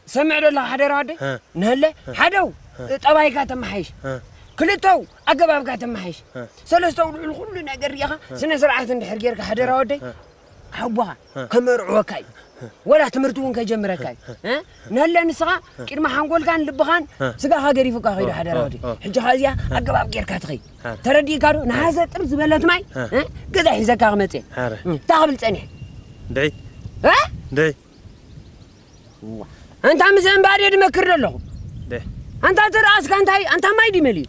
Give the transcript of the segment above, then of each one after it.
سمع له حدا رادي نهلا حدو طباي كاتم حيش كلتو أجباب كاتم حيش سلستو الكل نجر ياها سنة زرعت عند حرجيرك حدا رادي حبها كمرعوا كاي ولا تمرتون كجمرة كاي نهلا نسقى كير ما حنقول كان لبخان سقى خاجري فوق خير حدا رادي حج هذيا أجباب غير كاتغي تردي كارو نهزة ترز بلت معي كذا حزة كاغمتين تقبل تاني داي داي أنت عم زين بعد يدمكر له ده أنت ترأسك أنت ما يدي ملي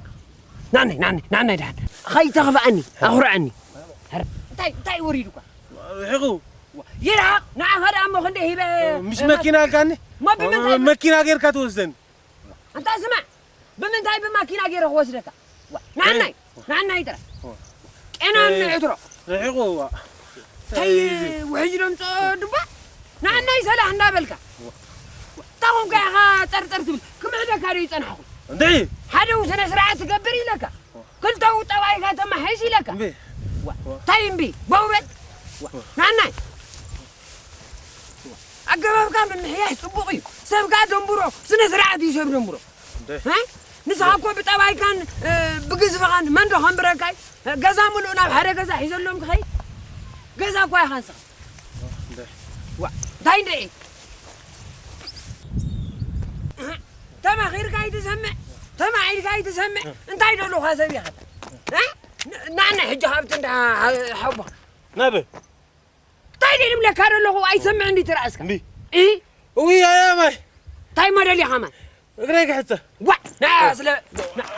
نعني ده خي تخف عني أخر عني تاي وريدك حقو يلعق نعم هذا أمه خنده هي مش ماكينة كان ما بمن ماكينة غير كاتوزن أنت اسمع بمن تاي بماكينة غير هو سلك نعني ترى أنا نعترى حقو تاي وحجرم تدبا نعني سلاح نابلك تاهم كاها ترتر تبل كم عندك هاري تنحو داي هذا هو سنة سرعة تكبري لك كل تو طواي كاتم ما حيشي لك تايم بي بوبت نعني أجمع كم من حياة سبوقي سبقة دمبرو سنة سرعة يسوي دمبرو ها نسحقوا بطواي كان بجز فقان من ده خمركاي جزا ملونا بحرة جزا حيزل لهم خي جزا كوي خانسة تاين ده تما غير كاي تسمع تما عيد كاي تسمع انت عيد له خاسب يا ها نعنا حجه هابت انت حبه نبي تايد لك هذا له اي سمع عندي تراسك بي ايه وي يا ماي تاي ما دلي خمان اقريك حتى وا ناس لا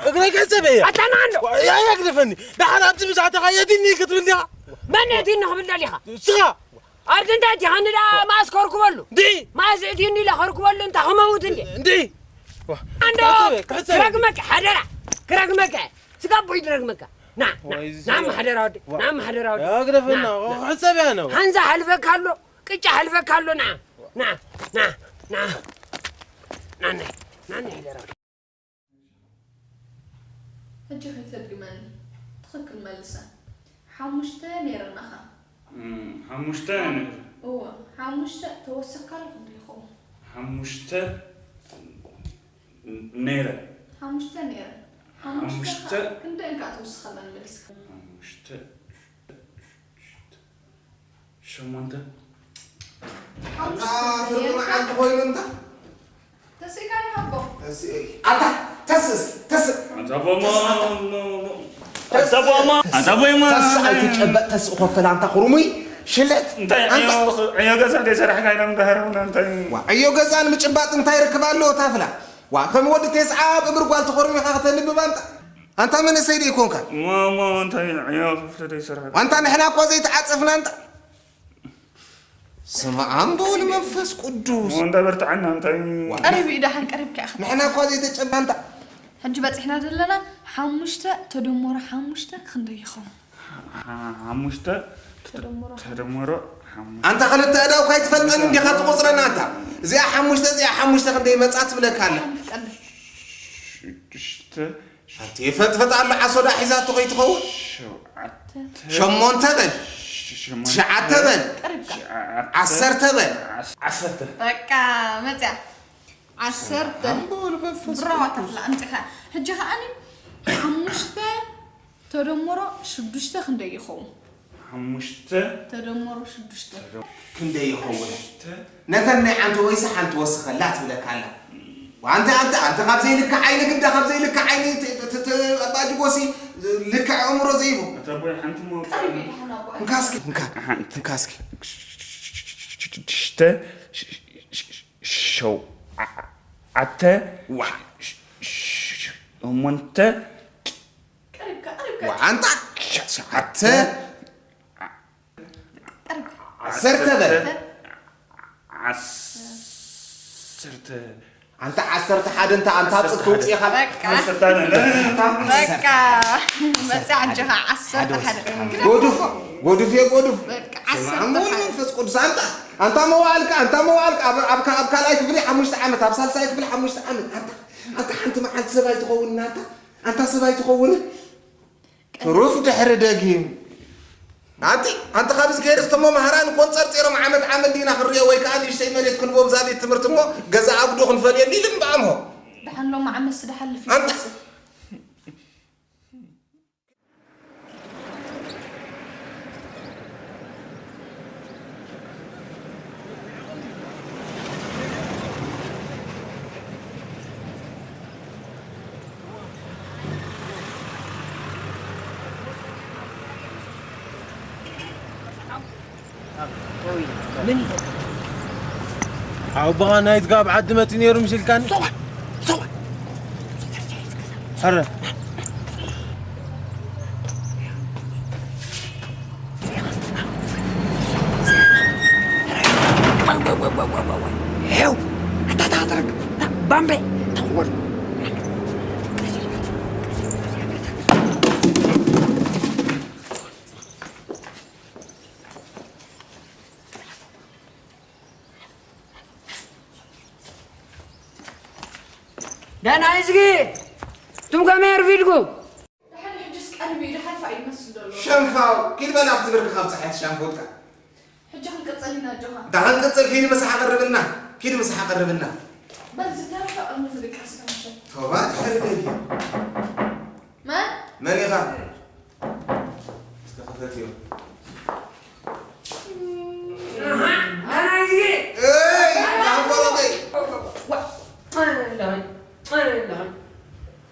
اقريك حتى بيا حتى انا عنده يا يقدفني ده انا ابتي مساعه غيدني كتبني من يدينه بالله لها سغا أرد أنت تهاني لا ما أسكر كبلو دي ما زيديني لا خر كبلو أنت هموت دي عنده كرقمك حدرة كرقمك سكابو يدرقمك نعم حدرة نعم حدرة يا قدفنا حسابي انا هنزا حلفك هلو كيتش حلفك هلو نعم حدرة هجي خيث من تخك الملسة حمشتا نيرنها حمشتا هو حمشتا توسكال خديخو حمشتا نيرة حمشتا نيرة حمشتا كنت انك توسخل الملسة حمشتا شو ما انت فرق معك خوين انت تسي كان حبو تسي تسس انت تس اخوتل انت خرمي شلت انت عيو غزا دي سرح كاين مدهرنا انت عيو غزا المጭባጥ انت يركبالو تافلا وكم ود تسعه بمرغال تخرمي خاطن ببانت انت من سيدي يكونك ما انت عيو فدي سرح وانت نحنا كو زي تعصفنا انت سمع امبول منفس قدوس وانت برتعنا انت قريب اذا حنقرب كاخ نحنا كو زي تچبا انت حنجي بصحنا دلنا حمشتا تدمر حمشتا خندي يخو حمشتا تدمر انت خلت اداو كاي تفلطن اندي خاط قصرنا انت زي حمشتا خندي مصات بلك الله انت يفتفت على عصودا حيزاتو كي تخو شمون تبل شعات تبل عسر تبل عسرت بقى متى عسرت برا تفلا انت حجي خاني حمشتا تدمر شدشتا خندي يخو حمشتا تدمر شدشتا كندي يخو نتني انت ويس حنت وسخ لا تبلك الله وانت خاب زي لك عينك انت خاب زي لك عيني باجي بوسي لك عمره زيبو تبوي حنت مو مكاسكي شتا شو عتا وانت وانت عتا عسرت بل عسرت انت عسرت حد انت تصدق يا خالك عسرت بقى متى عجها عسرت حد غودف يا غودف عسرت فس قدس انت موالك ابكا لا يكفلي 5 عامات ابسال ساي يكفلي 5 عامات انت ما انت سباي تخون انت سباي تخون روف دحر داغيم أنت خابز كير استمو مهران كونسرت إيرم عمد دينا خرية ويكاد يشتي مريت كل بوم زادي تمرتمو جزاء عبدو خنفلي اللي لم بعمه دحن لو معمل سدحل في أنت من أو بغى نايت قاب عد ما تنير مشيل كان صوت حرة هيو أنت تهدرك بامبي تقول دانا عايزكي تم كامير فيديو دحن حجسك قلبي دحن فايد مسل دلو شنفاو كيف بلا أختبرك خمسة حيث شنفوتك حجة هنقصلينا جوها دعنا نقصر كيدي مسح قربنا كيدي مسح قربنا بل زدنا فاق المفلك أصلا مشان توبات حرقي من يغا استفدت يوم أنا عايزكي اي تعبوا لي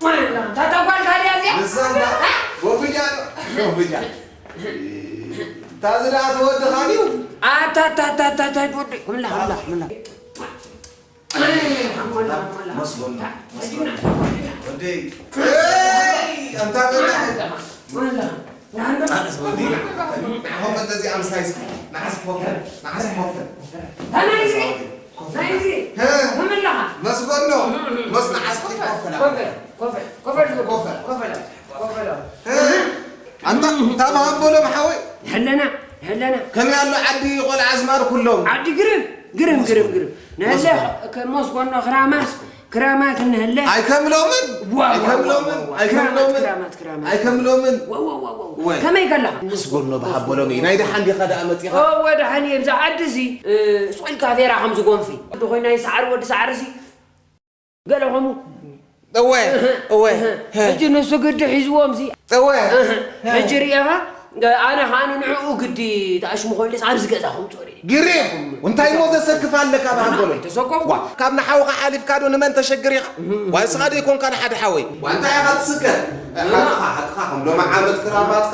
وين تتقول كاريازي بالزبط وفجأة تازلات ود خاليو تا تودي ملا مصبنا ودي اي انت ملا أنا سودي هم الذي أمس هايس نحس فوفر أنا عايزكي ها ملا مصبنا مصنع عسكري كفر أنت تابع بولم حوي هلنا كم يالله عدي قول عزمار كلهم عدي قرم نهلا كموسكو كرامات نهلا أي كم لومن واو كما يقلع نسقولنا بحبولومي نايد حندي خدا أمتي هو ده حني يمزع عدسي سؤال كافيرا خمس قوم في دخينا يسعر ود سعرسي قالوا همو اوه هجي نسو قد حزوهم زي هجري أنا هانو نعو قدي تاش مخول لس عرس قزاهم توري قريب وانت يموت سكف عليك ابا بولو تسوقوا كابنا حوقه حالف كادو نمن تشجري واسغاد يكون كان حد حوي وانت يا خد سكر حقهم لو ما عملت كرامات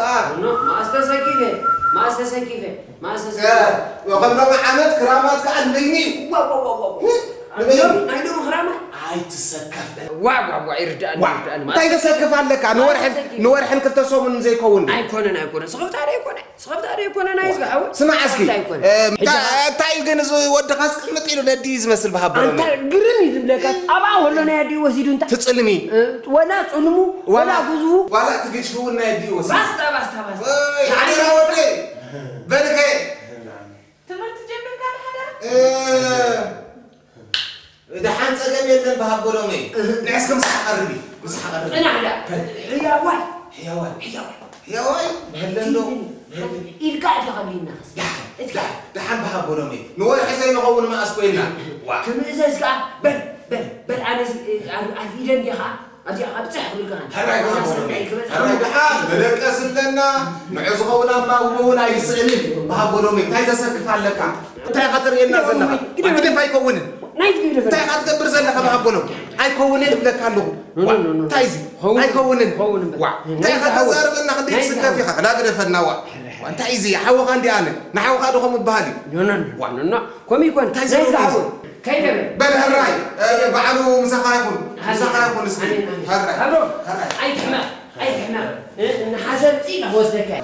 ما استسكيفه وقبل ما عملت كرامات كان ليني واو نايدو خرامه هاي تسكف واو يردان تاي تسكف عليك نورحن كنت صوم زي كون ايكون صغفت عليه يكون انا عايز احاول سمع اسكي تاي جنز ود خاص متيلو نديز مسل بحبل انت قرني زبلك ابا هولو نادي وسيدو انت تتصلمي ولا تصلمو ولا غزو ولا تجشفو نادي وسيد بس يعني راودي بالك تمرت جنبك على حدا إذا حان سجل يدن بهبولومي نعس كم صح قربي أنا على حيوان هللو إلقاء تغلينا ده حان بهبولومي نور حسين نقول ما أسقينا كم إذا إسقى بل أنا أفيدن ديها أجي أبتح بالكان هراي بحال بدك أسلنا نعز قولا ما وبونا يسألني بهبولومي تايز أسكف عليك تاي خاطر ينازلنا أنت كيف هيكونن تاي خاطر تبر زلك بهبولومي هيكونن لك له تايزي هيكونن تاي خاطر زارب لنا خديت سكة فيها لا قدر فنوا وأنت عايزي حاول عندي أنا نحاول خدوهم ببالي نو كم يكون تايزي كيف بل هراي بعلو مسخايكون اسمي هراي أي حمام نحاسب تينا هو الذكاء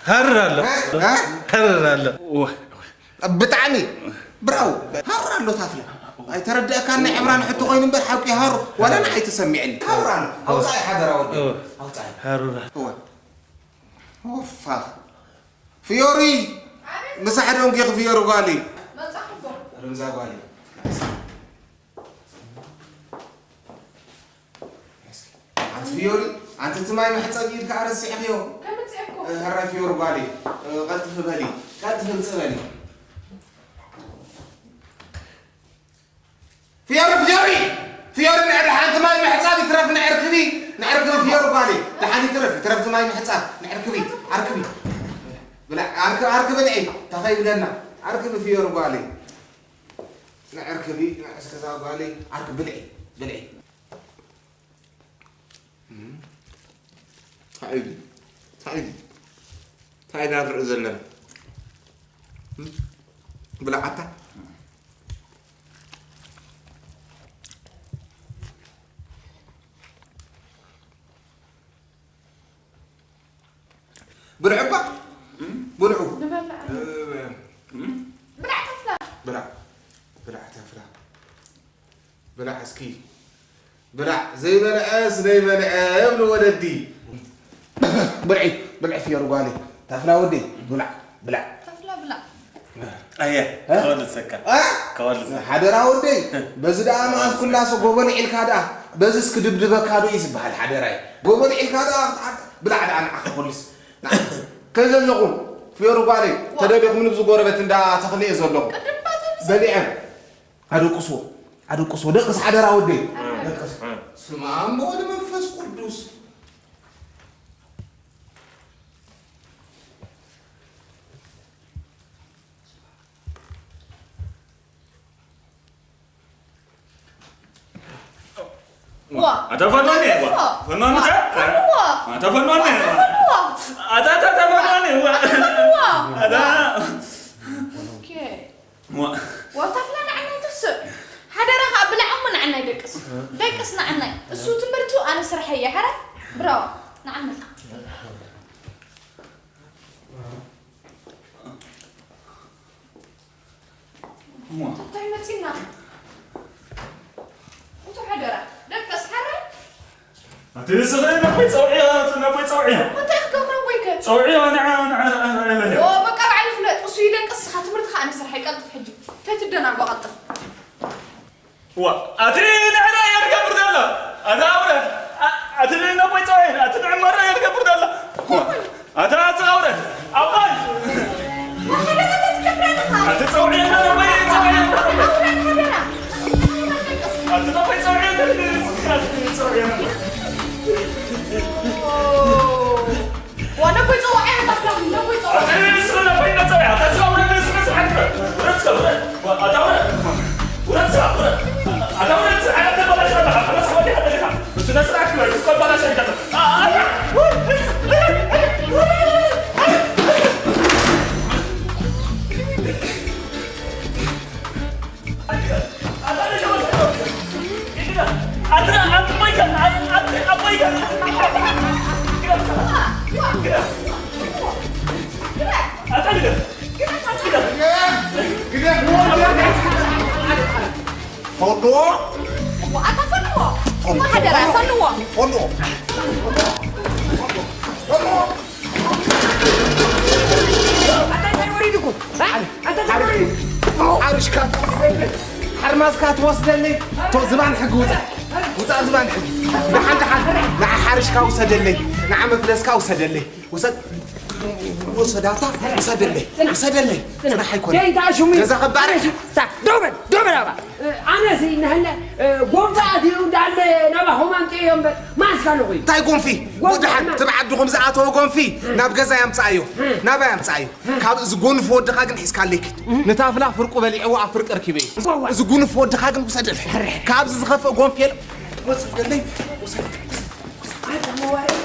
هرّا بتعني براو هرّا له تافلا أي تردأ كان عمران حتى غين برحق يهر ولا نحي تسمعني هرّا أو صاي حدا راودي أو صاي هرّا هو أوفا فيوري مسح لهم جيخ فيورو قالي ما تصحفه رمزا قالي أنت فيوري أنت تماي محصب يدك عرسي أخيو كم تعبكم هراي فيور بالي قد تفبلي قد تفبلي فيوري نعرف أنت ماي محصب يترف نعركبي فيور بالي لحني ترف ماي محصب نعركبي أركبي بلا أركب العين تخيل لنا أركب فيور بالي نعركبي نعسكزا بالي أركب بالعين تعالي نافر زلنا بلا عتا برعبة برعو بلا حسكي بلا زي بلا زي بلا ابن ولدي بلع في ربالي تفلا ودي بلع تفلا أيه كوال السكر كوال السكر حدرا ودي بس دا ما كل ناس غوبن عيلك هذا بس اسكدبدبك هذا يسبح الحدراي غوبن عيلك هذا بلع انا اخلص كزلقوا في ربالي تدبك من بزو غوربت اندا تخلي يزلقوا بلعم ادقصو دقس حدرا ودي دقس سمعان بود منفس قدوس ada fanone wa fanone ta ada fanone ada fanone wa ada اوكي wa وطفلنا عنا تسع حدا راه بلا عمنا عنا دقسنا عنا السو تمرتو انا سرحيه حرا برو نعم طيب ما تسينا انتو حدا دقس حرا أنتي سغير نبي تصوعيها وانت اخكم رويك صوعيها أنا وبقى على فلات وسيلك قص خاتمرتها انا سرحيه قلت حجي تتدنا بقطف أترين أنا يرجع بردلا أنا أورد أترين نبي تصوعين أترين مرة يرجع بردلا أنا أتصور أول ما خليك تتكبرنا أتصوعين أنا نبي تصوعين أنت نبي تصوعين وانا كنت صوعين طفله نبي تصوعين أترين سونا بين تصوعين أتصور بس حتى ورثة أنا ورثة أنا تبغى أشربها أنا سوالي هذا الكلام بس نسرع كله بس كل بلا شيء كذا فندق وأنا فنوة ما حدا رأى فنوة فندق أنت تريدكم أنت تريد عارش كات حرماز كات وصلني زمان حق وزع زمان حق نحن حارش كا وسدلي نعم فلس كا وسدلي وسداتا وسدلي أنا حيكون جاي تعشوا جزاك خبارك دوبن أبا أنا زين هلا قوم بعدي ودال نبا هم أنت يوم ما أسكنوا تا يقوم فيه ودحن تبعدهم زعاتو يقوم فيه ناب جزا يمصايو نابا يمصايو كاب زغون فود دقاقن حسكالك نتافلا فرقو بليعو افرق ركبي زغون فود دقاقن وسدل كاب زخف قوم فيل وسدلي هذا موارد